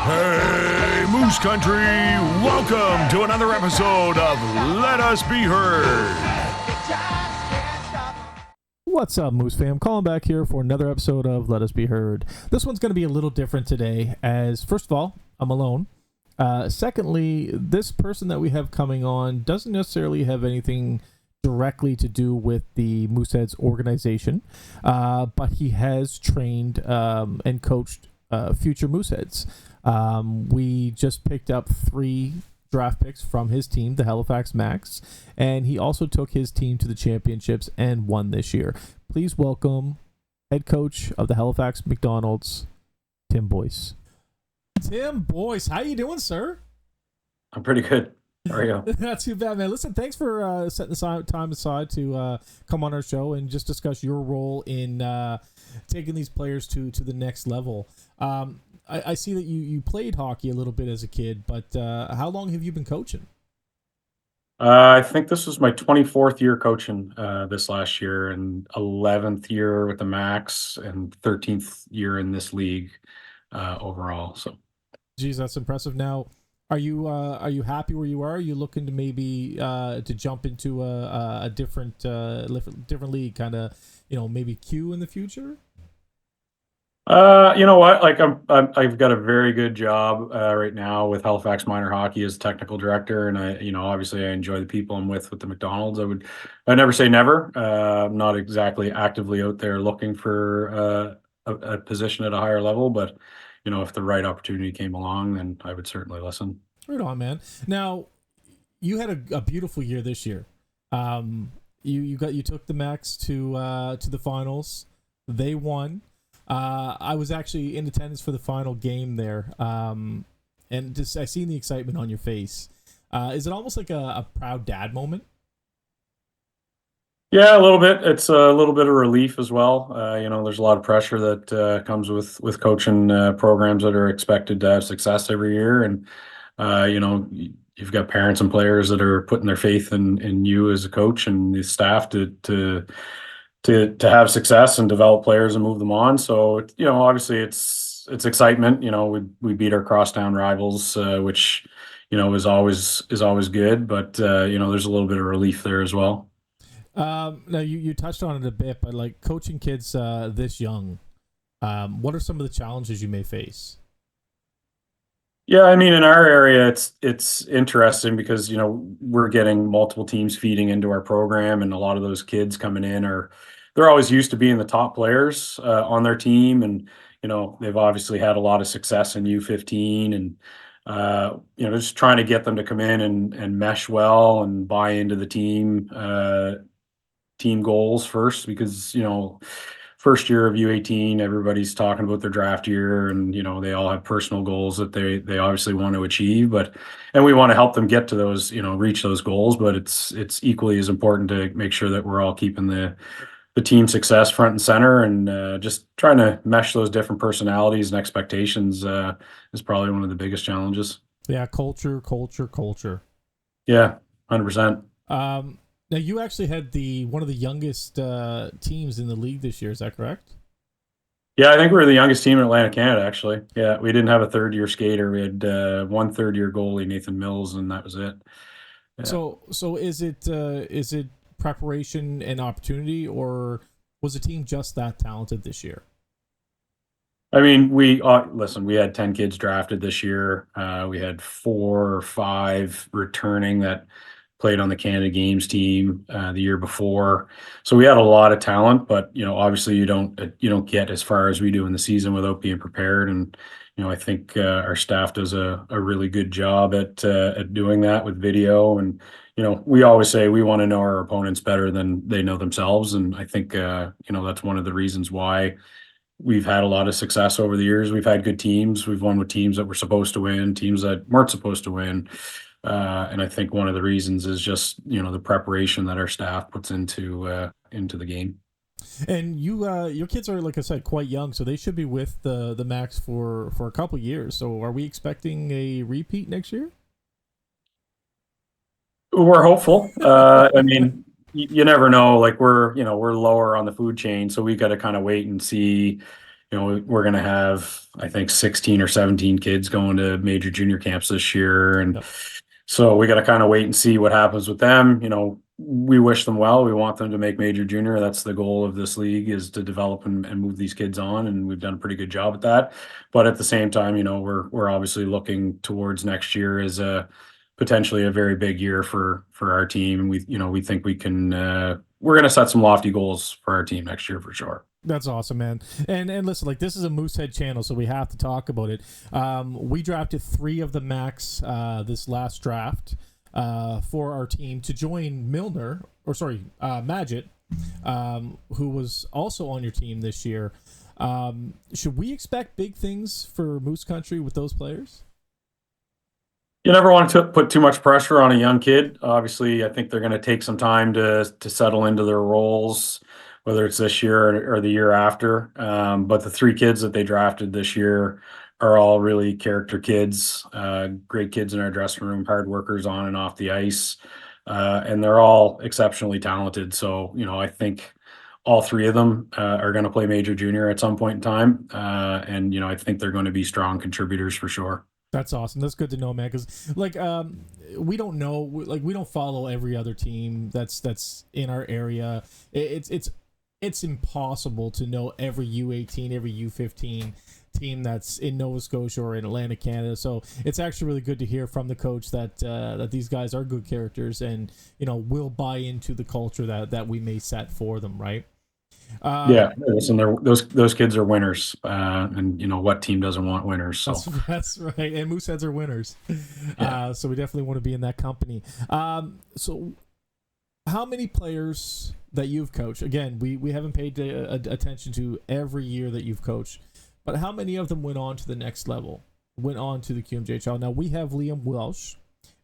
Hey, Moose Country! Welcome to another episode of Let Us Be Heard. What's up, Moose fam? Calling back here for another episode of Let Us Be Heard. This one's going to be a little different today, as first of all, I'm alone. Secondly, this person that we have coming on doesn't necessarily have anything directly to do with the Mooseheads organization, but he has trained and coached future Mooseheads. We just picked up 3 draft picks from his team, the Halifax Macs, and he also took his team to the championships and won this year. Please welcome head coach of the Halifax McDonald's, Tim Boyce. Tim Boyce, how you doing, sir? I'm pretty good. How are you? Not too bad, man. Listen, thanks for setting time aside to come on our show and just discuss your role in taking these players to the next level. I see that you played hockey a little bit as a kid, but how long have you been coaching? I think this was my 24th year coaching this last year, and 11th year with the Max, and 13th year in this league overall. So, geez, that's impressive. Now, are you happy where you are? Are you looking to maybe to jump into a different league, kind of, maybe Q in the future? You know what? Like I've got a very good job right now with Halifax Minor Hockey as technical director, and obviously I enjoy the people I'm with the McDonald's. I'd never say never. I'm not exactly actively out there looking for a position at a higher level, but if the right opportunity came along, then I would certainly listen. Right on, man. Now, you had a beautiful year this year. You took the Max to the finals. They won. I was actually in attendance for the final game there, and just I seen the excitement on your face. Is it almost like a proud dad moment? Yeah, a little bit. It's a little bit of relief as well. There's a lot of pressure that comes with coaching programs that are expected to have success every year, and you've got parents and players that are putting their faith in you as a coach and the staff to have success and develop players and move them on. So obviously it's excitement. We beat our crosstown rivals, which is always good. But there's a little bit of relief there as well. Now you touched on it a bit, but like coaching kids this young, what are some of the challenges you may face? Yeah, I mean, in our area, it's interesting because we're getting multiple teams feeding into our program, and a lot of those kids coming in they're always used to being the top players on their team, and they've obviously had a lot of success in U15, and just trying to get them to come in and mesh well and buy into the team goals first, because first year of U18, everybody's talking about their draft year, and they all have personal goals that they obviously want to achieve, and we want to help them get to those, reach those goals. But it's equally as important to make sure that we're all keeping the team success front and center, and just trying to mesh those different personalities and expectations is probably one of the biggest challenges. Yeah, culture. Yeah, 100%. Now you actually had one of the youngest teams in the league this year. Is that correct? Yeah, I think we were the youngest team in Atlantic Canada, actually. Yeah, we didn't have a third-year skater. We had one third-year goalie, Nathan Mills, and that was it. Yeah. So is it preparation and opportunity, or was the team just that talented this year? I mean, we had 10 kids drafted this year. We had 4 or 5 returning that played on the Canada Games team the year before. So we had a lot of talent, but obviously you don't get as far as we do in the season without being prepared. And I think our staff does a really good job at doing that with video. And we always say we want to know our opponents better than they know themselves. And I think that's one of the reasons why we've had a lot of success over the years. We've had good teams. We've won with teams that were supposed to win, teams that weren't supposed to win. And I think one of the reasons is just the preparation that our staff puts into the game. And your kids are, like I said, quite young, so they should be with the Max for a couple years. So are we expecting a repeat next year? We're hopeful. I mean, you never know. Like we're lower on the food chain, so we got to kind of wait and see we're going to have, I think, 16 or 17 kids going to major junior camps this year. And Yep. so we got to kind of wait and see what happens with them. We wish them well. We want them to make major junior. That's the goal of this league, is to develop and move these kids on. And we've done a pretty good job at that. But at the same time, we're obviously looking towards next year as potentially a very big year for our team. And we think we can, we're going to set some lofty goals for our team next year for sure. That's awesome, man. And listen, like, this is a Moosehead channel, so we have to talk about it. We drafted 3 of the Macs this last draft for our team to join Magit, who was also on your team this year. Should we expect big things for Moose Country with those players? You never want to put too much pressure on a young kid. Obviously, I think they're going to take some time to settle into their roles, whether it's this year or the year after. But the 3 kids that they drafted this year are all really character kids, great kids in our dressing room, hard workers on and off the ice. And they're all exceptionally talented. So, I think all 3 of them are going to play major junior at some point in time. And I think they're going to be strong contributors for sure. That's awesome. That's good to know, man. Because we don't know, we don't follow every other team that's in our area. It's impossible to know every U18, every U15 team that's in Nova Scotia or in Atlantic Canada. So it's actually really good to hear from the coach that these guys are good characters and will buy into the culture that we may set for them, right? Yeah, listen, those kids are winners, and what team doesn't want winners? So that's right, and Mooseheads are winners. Yeah. So we definitely want to be in that company. So how many players that you've coached? Again, we haven't paid attention to every year that you've coached, but how many of them went on to the next level? Went on to the QMJHL. Now we have Liam Welsh.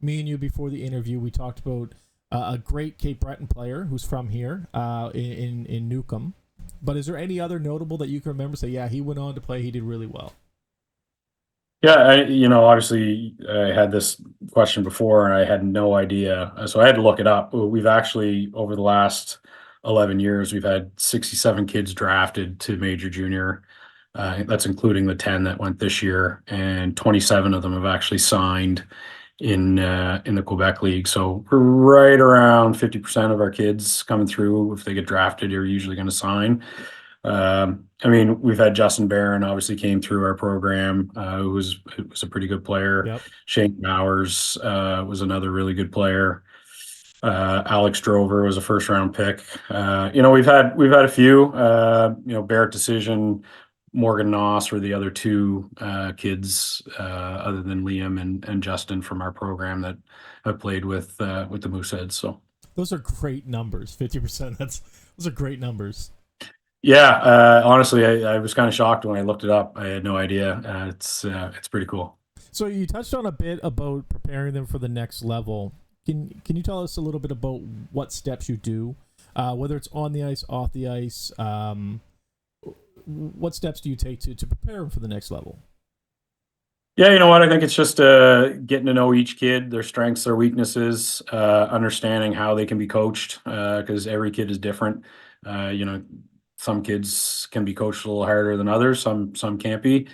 Me and you before the interview, we talked about a great Cape Breton player who's from here in Newcomb. But is there any other notable that you can remember? Say, yeah, he went on to play. He did really well. Yeah, obviously I had this question before and I had no idea. So I had to look it up. We've actually, over the last 11 years, we've had 67 kids drafted to major junior. That's including the 10 that went this year, and 27 of them have actually signed in the Quebec League. So we're right around 50% of our kids coming through, if they get drafted, are usually going to sign. We've had Justin Barron obviously came through our program, who was a pretty good player. Yep. Shane Bowers was another really good player. Alex Drover was a first round pick. We've had a few. Barrett Decision, Morgan Noss were the other 2 kids, other than Liam and Justin from our program that have played with the Mooseheads. So those are great numbers. 50%. Those are great numbers. Yeah, honestly, I was kind of shocked when I looked it up. I had no idea. It's pretty cool. So you touched on a bit about preparing them for the next level. Can you tell us a little bit about what steps you do, whether it's on the ice, off the ice? What steps do you take to prepare them for the next level? Yeah, you know what? I think it's just getting to know each kid, their strengths, their weaknesses, understanding how they can be coached, because every kid is different. Some kids can be coached a little harder than others. Some can't be.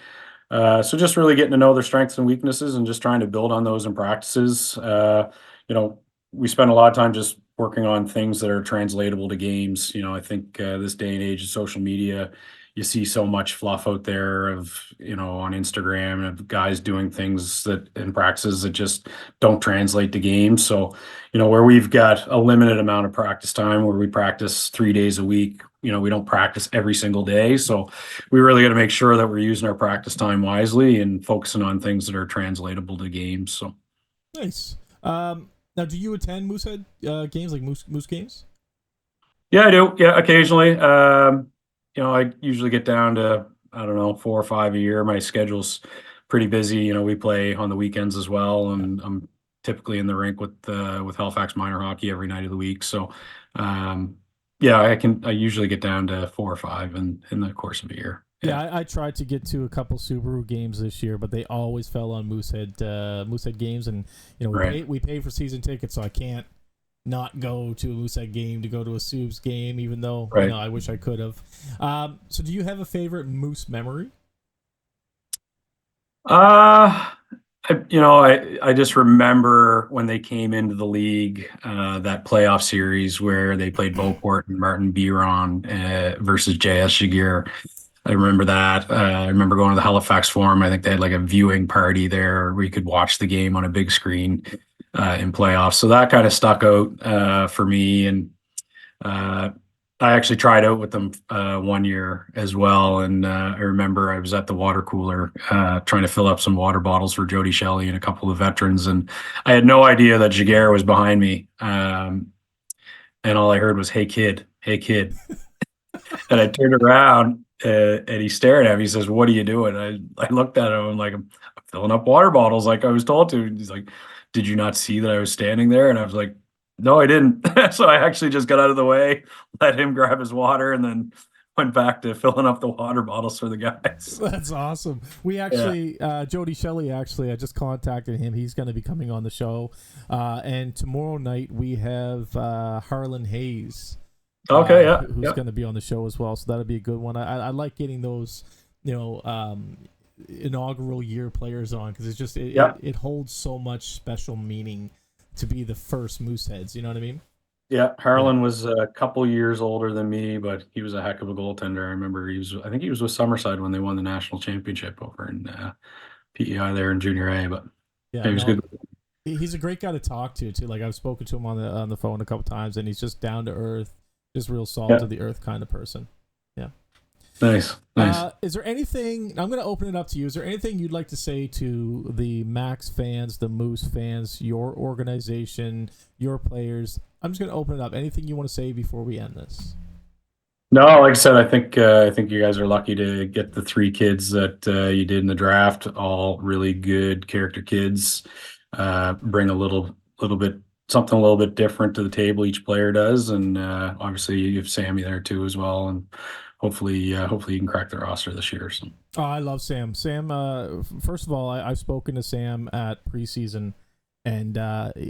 So just really getting to know their strengths and weaknesses and just trying to build on those in practices. We spend a lot of time just working on things that are translatable to games. I think this day and age of social media, you see so much fluff out there of, on Instagram, of guys doing things that in practices that just don't translate to games. So, where we've got a limited amount of practice time, where we practice 3 days a week, we don't practice every single day. So we really got to make sure that we're using our practice time wisely and focusing on things that are translatable to games. So nice. Now, do you attend Moosehead games, like Moose games? Yeah, I do. Yeah, occasionally. I usually get down to, I don't know, 4 or 5 a year. My schedule's pretty busy. We play on the weekends as well, and I'm typically in the rink with Halifax minor hockey every night of the week. So, I usually get down to 4 or 5 in the course of a year. Yeah, I tried to get to a couple Subaru games this year, but they always fell on Moosehead games, and Right. we pay for season tickets, so I can't not go to a Moosehead game to go to a Subs game, even though Right. I wish I could have. So do you have a favorite Moose memory? I just remember when they came into the league, that playoff series where they played Beauport and Martin Biron versus JS Shigir. I remember that. I remember going to the Halifax Forum. I think they had like a viewing party there where you could watch the game on a big screen in playoffs. So that kind of stuck out for me. And uh, I actually tried out with them 1 year as well. And I remember I was at the water cooler trying to fill up some water bottles for Jody Shelley and a couple of veterans. And I had no idea that Jaguar was behind me. And all I heard was, "Hey, kid. Hey, kid." And I turned around and he stared at me. He says, "What are you doing?" I looked at him. I'm like, I'm filling up water bottles like I was told to. And he's like, "Did you not see that I was standing there?" And I was like, "No, I didn't." So I actually just got out of the way, let him grab his water, and then went back to filling up the water bottles for the guys. That's awesome. We actually, Jody Shelley, actually, I just contacted him. He's going to be coming on the show. And tomorrow night we have Harlan Hayes. Okay, yeah. Who's going to be on the show as well. So that'll be a good one. I like getting those, inaugural year players on because it's just, it holds so much special meaning to be the first Mooseheads. You know what I mean? Yeah, Harlan was a couple years older than me, but he was a heck of a goaltender. I remember I think he was with Summerside when they won the national championship over in PEI there in Junior A, but he was good. He's a great guy to talk to too. Like I've spoken to him on the phone a couple times, and he's just down to earth, just real salt to the earth kind of person. Yeah. Nice. Is there anything? I'm going to open it up to you. Is there anything you'd like to say to the Max fans, the Moose fans, your organization, your players? I'm just going to open it up. Anything you want to say before we end this? No, like I said, I think you guys are lucky to get the 3 kids that you did in the draft. All really good character kids. Bring a little bit something a little bit different to the table. Each player does, and obviously you have Sammy there too as well. And hopefully you can crack the roster this year. So. Oh, I love Sam. Sam, first of all, I've spoken to Sam at preseason, and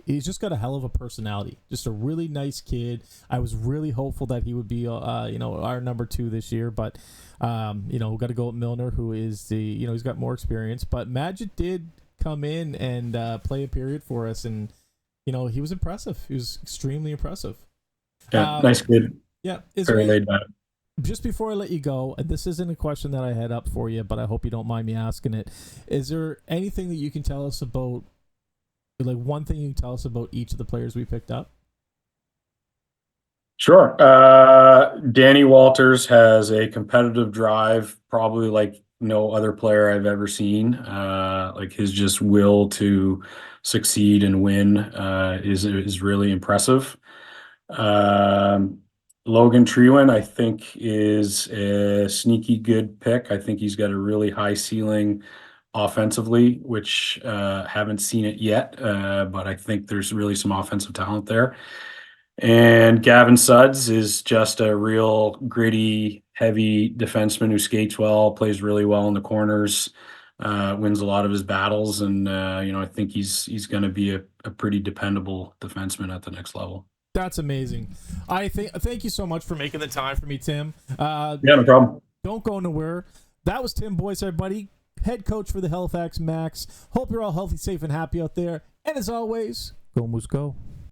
he's just got a hell of a personality. Just a really nice kid. I was really hopeful that he would be, our number 2 this year, but we got to go with Milner, who is he's got more experience. But Magic did come in and play a period for us, and he was impressive. He was extremely impressive. Yeah, nice kid. Yeah, very laid back. Just before I let you go, and this isn't a question that I had up for you, but I hope you don't mind me asking it. Is there anything that you can tell us about, like one thing you can tell us about each of the players we picked up? Sure. Danny Walters has a competitive drive, probably like no other player I've ever seen. Like his just will to succeed and win is really impressive. Logan Trewin, I think, is a sneaky good pick. I think he's got a really high ceiling offensively, which haven't seen it yet, but I think there's really some offensive talent there. And Gavin Suds is just a real gritty, heavy defenseman who skates well, plays really well in the corners, wins a lot of his battles, and I think he's going to be a pretty dependable defenseman at the next level. That's amazing. Thank you so much for making the time for me, Tim. Yeah, no problem. Don't go nowhere. That was Tim Boyce, everybody, head coach for the Halifax Macs. Hope you're all healthy, safe, and happy out there. And as always, go Moose, go.